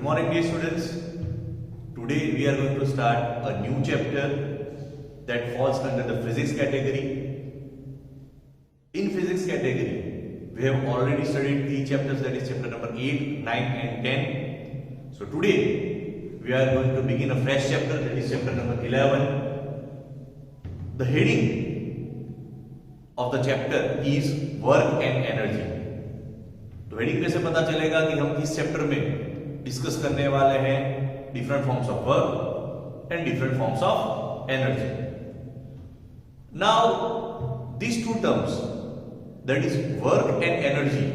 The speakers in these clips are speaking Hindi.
Good morning, dear students. Today we are going to start a new chapter that falls under the physics category. In physics category, we have already studied 3 chapters, that is chapter number 8, 9 and 10. So today we are going to begin a fresh chapter, that is chapter number 11. The heading of the chapter is work and energy. तो हेडिंग से पता चलेगा कि हम इस चैप्टर में डिस्कस करने वाले हैं different forms of work and different forms of energy. Now these two terms, that is work and energy,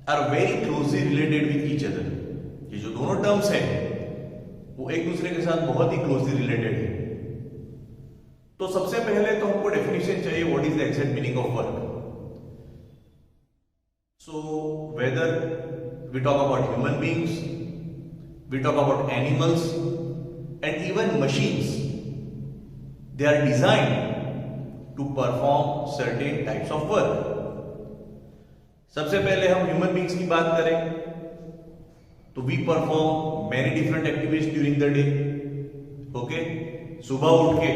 are very closely related with each other. ये जो दोनों टर्म्स हैं वो एक दूसरे के साथ बहुत ही क्लोजली रिलेटेड है. तो सबसे पहले तो हमको डेफिनेशन चाहिए what is the exact meaning of work. So whether we talk about human beings, we talk about animals and even machines, they are designed to perform certain types of work. सबसे पहले हम human beings की बात करें तो we perform many different activities during the day. Okay? सुबह उठ के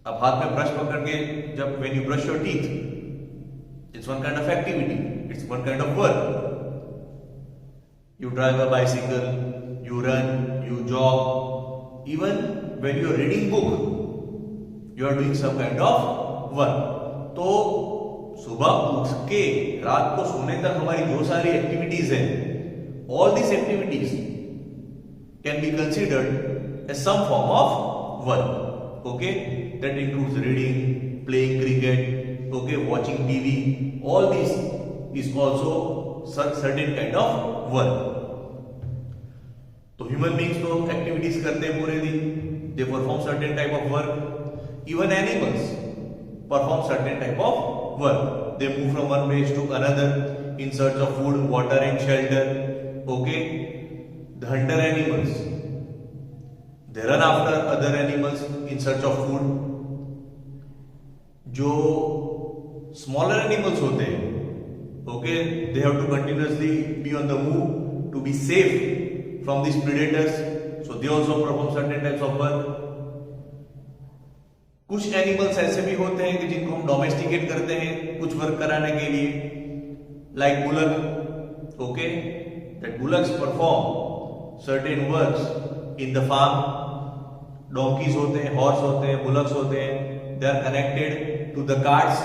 अब हाथ में ब्रश पकड़ के जब when you brush your teeth, it's one kind of activity, it's one kind of work. You drive a bicycle, you run, you jog, even when you are reading book, you are doing some kind of work. तो सुबह उठ के रात को सोने तक हमारी जो सारी एक्टिविटीज हैं, all these activities can be considered as some form of work. Okay, that includes reading, playing cricket, okay, watching TV, all this is also certain kind of work. तो human beings तो activities करते हैं पूरे दिन, they perform certain type of work. Even animals perform certain type of work. They move from one place to another in search of food, water and shelter. Okay, the hunter animals, they run after other animals in search of food. जो smaller animals होते हैं, okay, they have to continuously be on the move to be safe from these predators, so they also perform certain types of work. कुछ एनिमल्स ऐसे भी होते हैं कि जिनको हम डोमेस्टिकेट करते हैं कुछ वर्क कराने के लिए, like bullock. Okay, that bullocks perform certain works in the farm. Donkeys होते हैं, हॉर्स होते हैं, बुलक्स होते हैं, they are connected to the carts,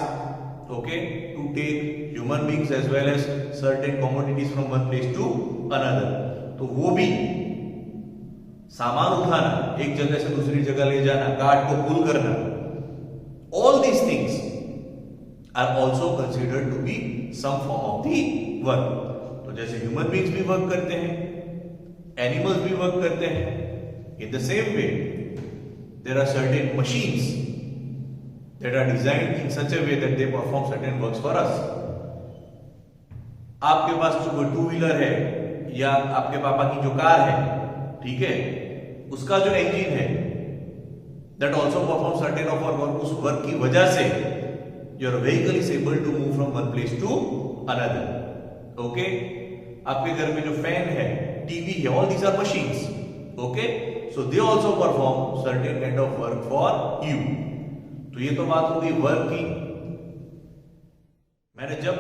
okay, to take human beings as well as certain commodities from one place to another. तो वो भी सामान उठाना, एक जगह से दूसरी जगह ले जाना, कार्ट को पुल करना, all these things are also considered to be some form of the work. तो जैसे human beings भी वर्क करते हैं, animals भी वर्क करते हैं, in the same way there are certain machines that are designed in such a way that they perform certain works for us. आपके पास जो टू व्हीलर है या आपके पापा की जो कार है, ठीक है, उसका जो इंजन है that also performs certain of work, और उस वर्क की वजह से your vehicle is able to move from one place to another. Okay, आपके घर में जो फैन है, टीवी है, all these are machines. Okay, so they also perform certain kind of work for you. तो ये तो बात होगी वर्क की. मैंने जब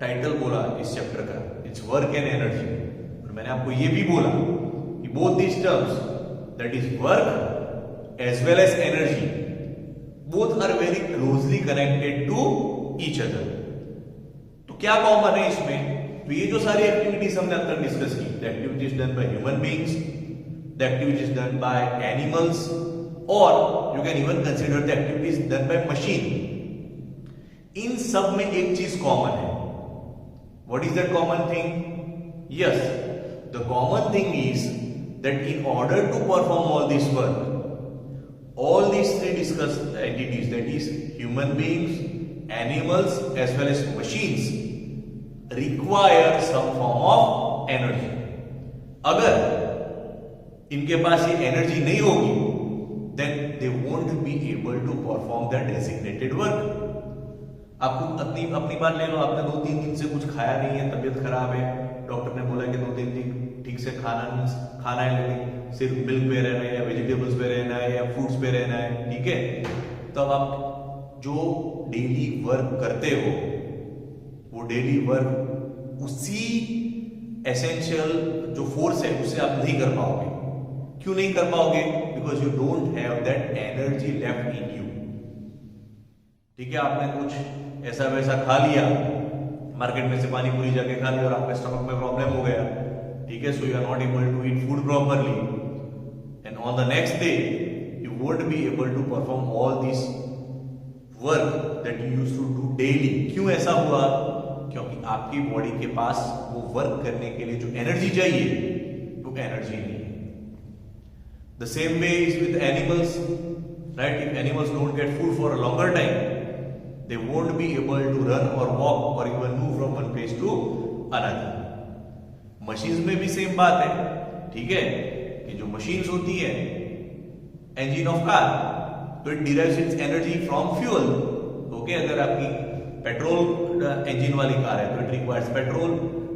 टाइटल बोला इस चैप्टर का, इट्स वर्क एंड एनर्जी, और मैंने आपको ये भी बोला कि both these terms, that is work as well as energy, both are very closely connected to each other. तो क्या कॉमन है इसमें? तो ये जो सारी एक्टिविटीज हमने अब तक डिस्कस की, the activities done by human beings, the activities done by animals, or you can even consider the activities done by machine. इन सब में एक चीज कॉमन है. What is that common thing? Yes, the common thing is that in order to perform all this work, all these three discussed entities, that is human beings, animals as well as machines, require some form of energy. अगर इनके पास ये एनर्जी नहीं होगी, then they won't be able to perform their designated work. आपको अपनी बात ले लो, आपने 2-3 दिन से कुछ खाया नहीं है, तबीयत खराब है, डॉक्टर ने बोला कि 2-3 दिन ठीक से खाना है, लेकिन सिर्फ मिल्क पे रहना है या वेजिटेबल्स पे रहना है या फ्रूट्स पे रहना है, ठीक है। तब आप जो डेली वर्क करते हो वो डेली वर्क उसी एसेंशियल जो फोर्स है उससे आप नहीं कर पाओगे। क्यों नहीं कर पाओगे? Because you don't have that energy left in you, ठीक है। आपने कुछ ऐसा वैसा खा लिया, मार्केट में से पानी पूरी जाके खा लिया और आपके स्टमक में प्रॉब्लम हो गया, ठीक है। So you are not able to eat food properly and on the next day you won't be able to perform all this work that you used to do daily. क्यों ऐसा हुआ? क्योंकि आपकी बॉडी के पास वो वर्क करने के लिए जो एनर्जी चाहिए वो एनर्जी नहीं है। The same way is with animals, right? If animals don't get food for a longer time, they won't be able to run or walk or even move from one place to another. Machines में भी सेम बात है, ठीक है, कि जो मशीन्स होती है, engine of car, तो it derives its energy from fuel. Okay, अगर आपकी पेट्रोल इंजन वाली कार है तो it requires petrol,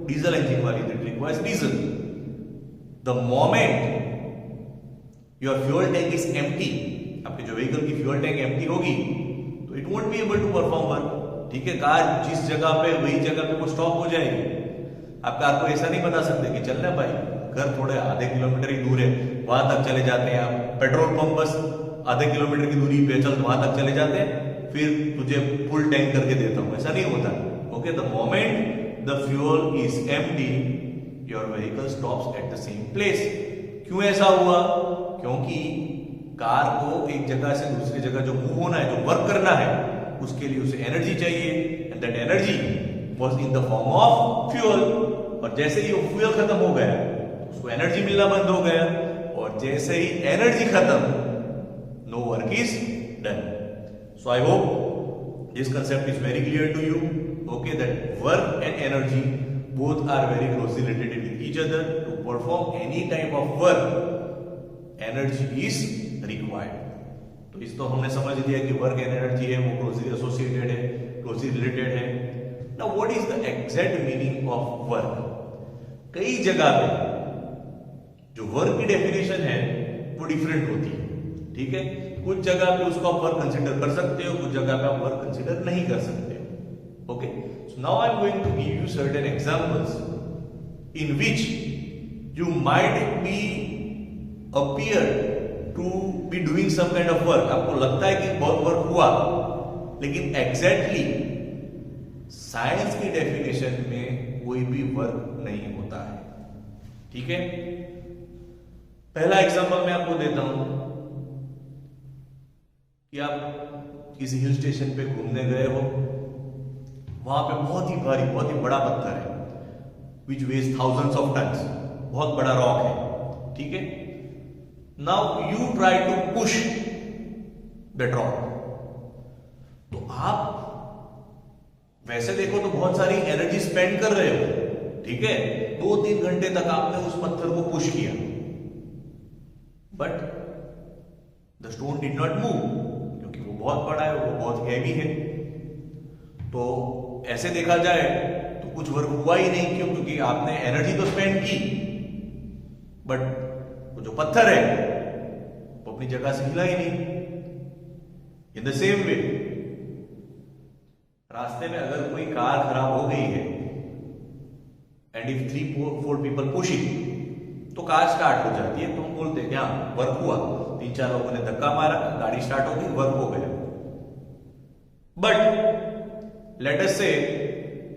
diesel engine वाली तो it requires diesel. The moment your fuel tank is empty, आपके जो व्हीकल की फ्यूल टैंक एम्प्टी होगी तो it won't be able to perform work, ठीक है। कार जिस जगह पे वही जगह पे वो स्टॉप हो जाएगी। आप कार को ऐसा नहीं बता सकते कि चलना भाई, घर थोड़े आधे किलोमीटर ही दूर है, वहां तक चले जाते हैं। आप पेट्रोल पंप बस आधे किलोमीटर की दूरी पे चल, वहां तक चले जाते हैं, फिर तुझे फुल टैंक करके देता हूं, ऐसा नहीं होता। Okay, the moment the fuel is empty your vehicle stops at the same place. क्यों ऐसा हुआ? क्योंकि कार को एक जगह से दूसरी जगह जो मूव होना है, जो वर्क करना है, उसके लिए उसे एनर्जी चाहिए and that energy was in the form of fuel. और जैसे ही वो फ्यूल खत्म हो गया उसको एनर्जी मिलना बंद हो गया, और जैसे ही एनर्जी खत्म, no work is done. So I hope this concept is very clear to you, okay, that work and energy both are very closely related with each other. To perform any type of work, energy is required. तो इस तो हमने समझ लिया कि वर्क एंड एनर्जी है वो क्लोजली एसोसिएटेड है, क्लोजली रिलेटेड है। Now what is the exact meaning of work? कई जगह पे जो वर्क की डेफिनेशन है वो डिफरेंट होती है, ठीक है। कुछ जगह पे उसको आप वर्क कंसीडर कर सकते हो, कुछ जगह पे आप वर्क कंसीडर नहीं कर सकते हो। Okay, so now I am going to give you certain examples in which you might be appear to be doing some kind of work. आपको लगता है कि बहुत वर्क हुआ, लेकिन एग्जैक्टली साइंस की डेफिनेशन में कोई भी वर्क नहीं होता है, ठीक है। पहला एग्जांपल मैं आपको देता हूं कि आप किसी हिल स्टेशन पे घूमने गए हो, वहां पे बहुत ही भारी, बहुत ही बड़ा पत्थर है which weighs thousands of tons, बहुत बड़ा रॉक है, ठीक है। Now you try to push that rock. तो आप वैसे देखो तो बहुत सारी एनर्जी स्पेंड कर रहे हो, ठीक है। 2-3 घंटे तक आपने उस पत्थर को पुश किया, but the stone did not move, क्योंकि वो बहुत बड़ा है, वो बहुत हैवी है। तो ऐसे देखा जाए तो कुछ वर्क हुआ ही नहीं। क्यों? क्योंकि आपने एनर्जी तो स्पेंड की, बट वो जो पत्थर है वो अपनी जगह से हिला ही नहीं। इन द सेम वे, रास्ते में अगर कोई कार खराब हो गई है एंड इफ 3-4 पीपल पुशिंग, तो कार स्टार्ट हो जाती है, तो हम बोलते हैं कि हाँ वर्क हुआ, 3-4 लोगों ने धक्का मारा, गाड़ी स्टार्ट हो गई, वर्क हो गया। But let us say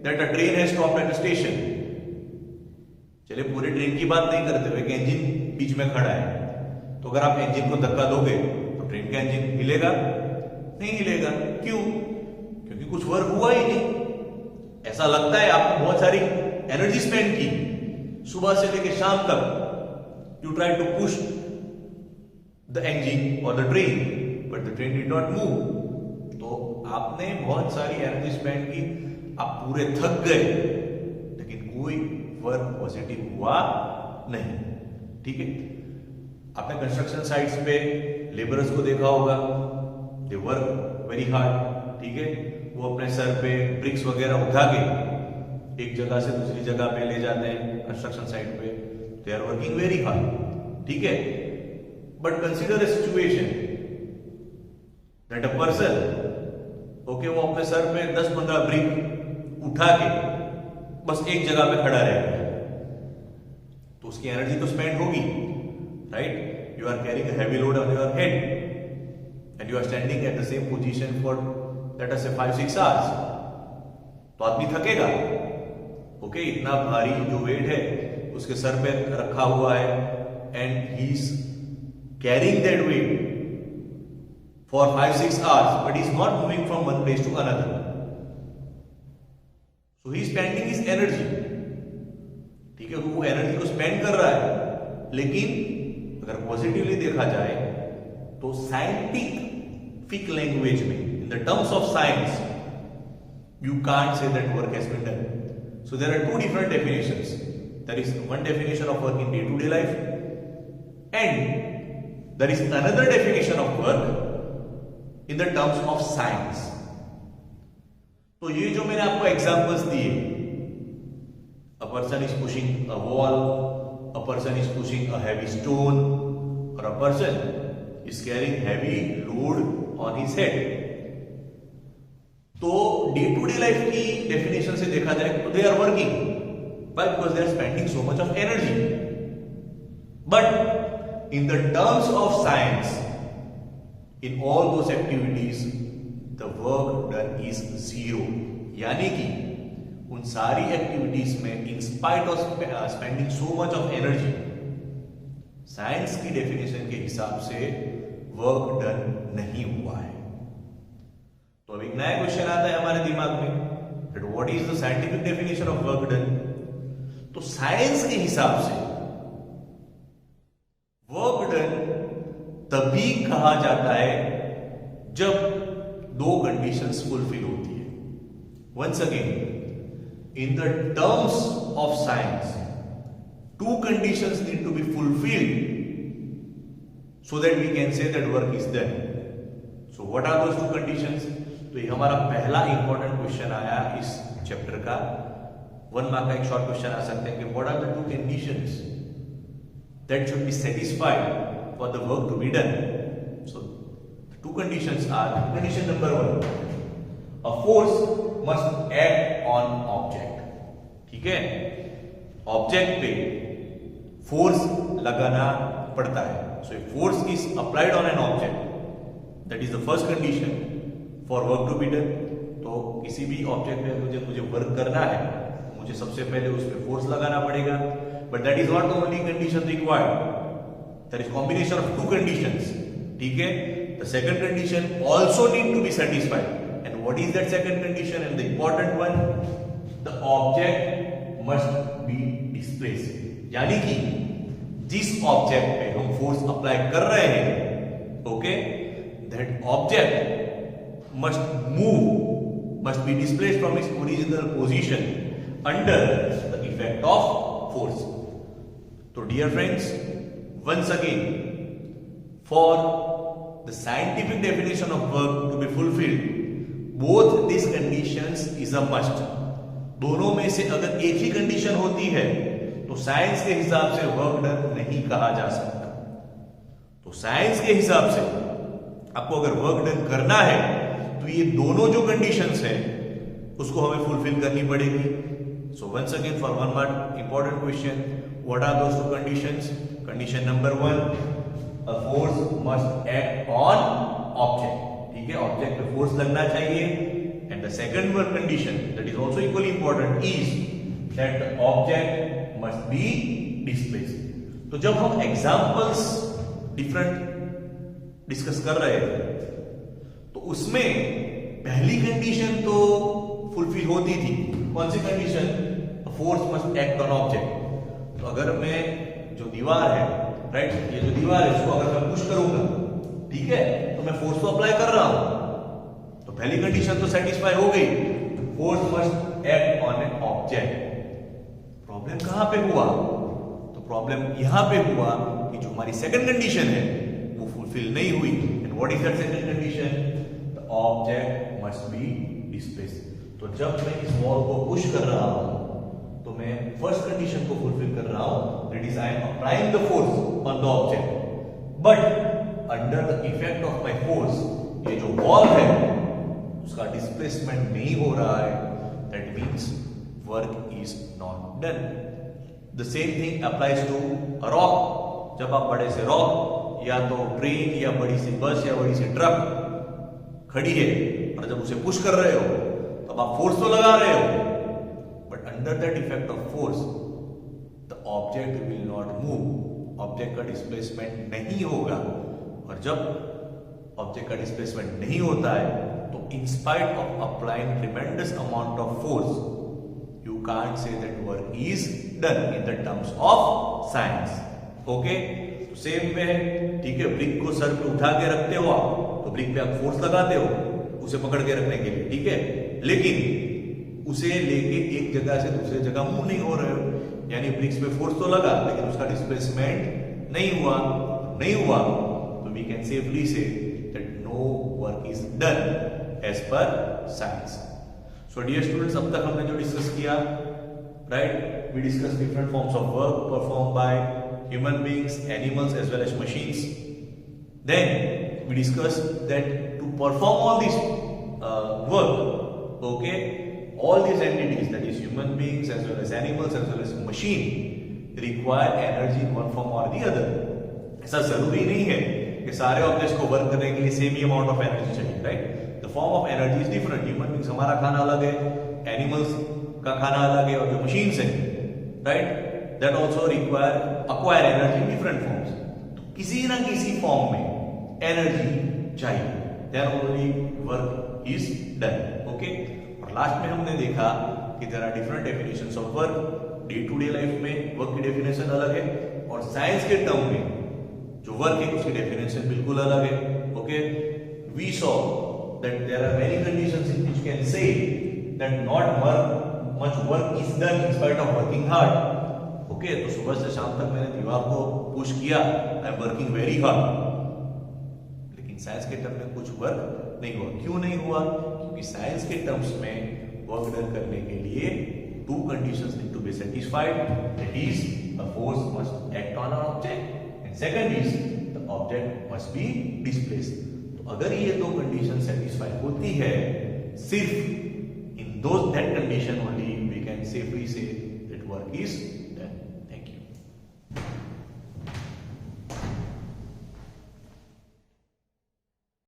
that a train has stopped at a station. चलिए पूरे ट्रेन की बात नहीं करते हुए, एक इंजन बीच में खड़ा है, तो अगर आप इंजन को धक्का दोगे तो ट्रेन का इंजन हिलेगा? नहीं हिलेगा। क्यों? क्योंकि कुछ वर्क हुआ ही नहीं। ऐसा लगता है आपने बहुत सारी एनर्जी स्पेंड की, सुबह से लेकर शाम तक you try to push the engine और the train, but the train did not move. तो आपने बहुत सारी एनर्जी स्पेंड की, आप पूरे थक गए, लेकिन कोई वर्क पॉजिटिव हुआ नहीं, ठीक है। आपने कंस्ट्रक्शन साइट्स पे लेबरर्स को देखा होगा, दे वर्क वेरी हार्ड, ठीक है। वो अपने सर पे ब्रिक्स वगैरह उठा के एक जगह से दूसरी जगह पे ले जाते हैं कंस्ट्रक्शन साइट पे, they are working very hard, ठीक है। But consider a situation that a person, okay, वो अपने सर पे 10-15 ब्रिक उठा के बस एक जगह पे खड़ा रह गया, तो उसकी एनर्जी तो स्पेंड होगी, right. You are carrying a heavy load on your head and you are standing at the same position for let us say 5-6 hours, तो आदमी थकेगा, ओके। इतना भारी जो वेट है उसके सर पे रखा हुआ है and he is carrying that weight for 5-6 hours, but he's not moving from one place to another. So he's spending his energy, ठीक है, वो एनर्जी को स्पेंड कर रहा है। लेकिन अगर पॉजिटिवली देखा जाए तो साइंटिफिक लैंग्वेज में, इन the terms of science, you can't say that work has been done. So there are two different definitions. There is one definition of work in day-to-day life, and there is another definition of work in the terms of science. तो ये जो मैंने आपको एग्जांपल्स दिए, a person is pushing a wall, a person is pushing a heavy stone, or a person is carrying heavy load on his head. तो डे टू डे लाइफ की डेफिनेशन से देखा जाए तो they are working, but because they are spending so much of energy. But in the terms of science, in all those activities the work done is zero, यानी कि उन सारी एक्टिविटीज में in spite of spending so much of energy, science की डेफिनेशन के हिसाब से वर्क डन नहीं हुआ है। तो अब एक नया क्वेश्चन आता है हमारे दिमाग में, that what is the scientific definition of work done? तो साइंस के हिसाब से वर्क डन तभी कहा जाता है जब दो कंडीशंस फुलफिल होती है। Once again, in the terms of science, two conditions need to be fulfilled so that we can say that work is done. So what are those two conditions? तो ये हमारा पहला इंपॉर्टेंट क्वेश्चन आया इस चैप्टर का। 1 मार्क का एक शॉर्ट क्वेश्चन आ सकते हैं कि what are the two conditions that should be satisfied for the work to be done? So the two conditions are, condition number 1, a force must act on object, ठीक है, ऑब्जेक्ट पे फोर्स लगाना पड़ता है। So if force is applied on an object, that is the first condition for work to be done. तो किसी भी ऑब्जेक्ट पे मुझे वर्क करना है, मुझे सबसे पहले उस पे फोर्स लगाना पड़ेगा, but that is not the only condition required. There is combination of two conditions, ठीक है। The second condition also need to be satisfied, and what is that second condition? And the important one, the object must be displaced, यानी कि जिस ऑब्जेक्ट पे हम फोर्स अप्लाई कर रहे हैं, okay, that object must move, must be displaced from its original position under the effect of force. So dear friends, once again, for the scientific definition of work to be fulfilled, both these conditions is a must. दोनों में से अगर एक ही कंडीशन होती है तो साइंस के हिसाब से वर्क डन नहीं कहा जा सकता। तो साइंस के हिसाब से आपको अगर वर्क डन करना है तो ये दोनों जो कंडीशंस है उसको हमें फुलफिल करनी पड़ेगी। So once again for 1 mark important question, what are those two conditions? Condition number 1, a force must act on object, ठीक है, ऑब्जेक्ट पे फोर्स लगना चाहिए। And the second work condition that is also equally important is that the object must be displaced. तो जब हम एग्जांपल्स डिफरेंट डिस्कस कर रहे थे तो उसमें पहली कंडीशन तो फुलफिल होती थी। कौन सी condition? Force must act on object. तो अगर मैं जो दीवार है, राइट, ये जो दीवार है उसको अगर मैं पुश करूंगा, ठीक है, तो मैं फोर्स तो अप्लाई कर रहा हूं, तो पहली कंडीशन तो सेटिस्फाई हो गई, force must act on an object. Problem कहां पे हुआ? तो प्रॉब्लम यहां पे हुआ कि जो हमारी सेकंड कंडीशन है वो फुलफिल नहीं हुई। And what is that second condition? The object must be displaced. तो जब मैं इस वॉल को पुश कर रहा हूं तो मैं फर्स्ट कंडीशन को फुलफिल कर रहा हूं, that is I am applying the force on the object, but under the effect of my force ये जो बॉल है उसका डिस्प्लेसमेंट नहीं हो रहा है, that means work is not done. The same thing applies to a rock. जब आप बड़े से रॉक या तो ट्रेन या बड़ी सी बस या बड़ी सी ट्रक खड़ी है और जब उसे पुश कर रहे हो तब आप फोर्स तो लगा रहे हो, but under that effect of force the object will not move, object का डिस्प्लेसमेंट नहीं होगा। और जब ऑब्जेक्ट का डिस्प्लेसमेंट नहीं होता है तो in spite of applying tremendous amount of force you can't say that work is done in the terms of science. Okay, तो सेम वे है, ठीक है, ब्रिक को सर पे उठा के रखते हो आप तो ब्रिक पे आप फोर्स लगाते हो उसे पकड़ के रखने के लिए, ठीक है, लेकिन उसे लेके एक जगह से दूसरी जगह मूव नहीं हो रहे हो, यानी ब्रिक्स पे फोर्स तो लगा लेकिन उसका डिस्प्लेसमेंट नहीं हुआ, तो we can safely say that no work is done as per science. So dear students, अब तक हमने जो डिस्कस किया, right, we discuss different forms of work perform by human beings, animals as well as machines. Then we discussed that to perform all this work, okay, all these entities, that is human beings as well as animals as well as machine, require energy in one form or the other. ऐसा जरूरी नहीं है कि सारे ऑब्जेक्ट्स को वर्क करने के लिए सेम ही अमाउंट ऑफ एनर्जी चाहिए, right? The form of energy is different. Human beings, हमारा खाना अलग है, एनिमल्स का खाना अलग है, और जो मशीन्स है, right, that also acquire energy in different forms. तो किसी ना किसी फॉर्म में एनर्जी चाहिए, then only work is done. Okay? और लास्ट में हमने देखा कि there are different definitions of work. Day to day life में वर्क की डेफिनेशन अलग है, और साइंस के टर्म में जो वर्क है उसकी डेफिनेशन बिल्कुल अलग है. Okay, we saw that there are many conditions in which can say that not much work is done in spite of working hard. Okay, तो सुबह से शाम तक मैंने दीवार को पुश किया, I am working very hard, लेकिन साइंस के टर्म में कुछ वर्क नहीं हुआ. क्यों नहीं हुआ? क्योंकि साइंस के टर्म्स में वर्क डन करने के लिए two conditions need to be satisfied. That is, a force must act on an object, and second is the object must be displaced. तो अगर ये दो कंडीशन सेटिस्फाई होती है, सिर्फ in that condition only we can safely say that work is